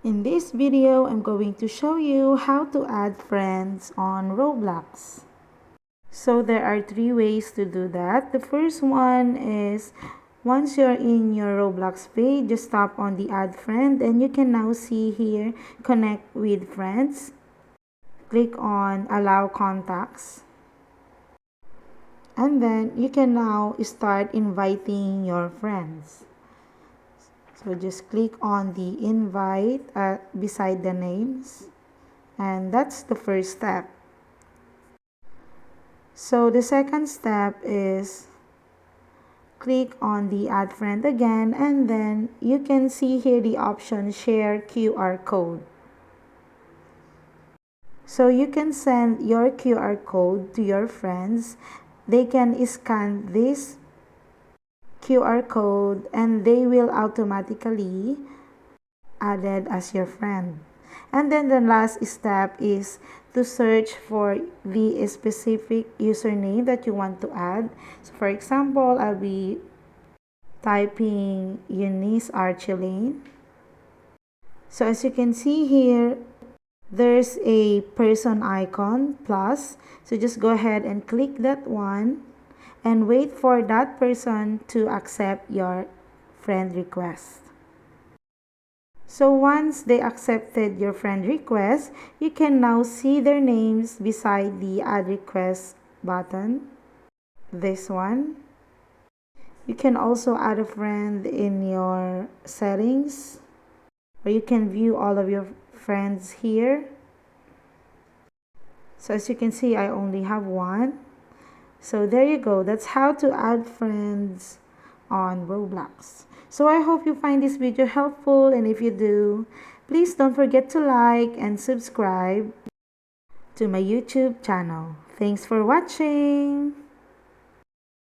In this video, I'm going to show you how to add friends on Roblox. So there are 3 ways to do that. The first one is once you're in your Roblox page, just tap on the add friend and you can now see here connect with friends. Click on allow contacts. And then you can now start inviting your friends. So just click on the invite beside the names, and that's the first step. So the second step is click on the add friend again, and then you can see here the option share QR code. So you can send your QR code to your friends. They can scan this QR code and they will automatically added as your friend. And then the last step is to search for the specific username that you want to add. So for example, I'll be typing Eunice Archelane. So as you can see here, there's a person icon plus. So just go ahead and click that one and wait for that person to accept your friend request. So once they accepted your friend request, you can now see their names beside the add request button. This one. You can also add a friend in your settings, or you can view all of your friends here. So as you can see, I only have one. So there you go. That's how to add friends on Roblox. So I hope you find this video helpful, and if you do, please don't forget to like and subscribe to my YouTube channel. Thanks for watching.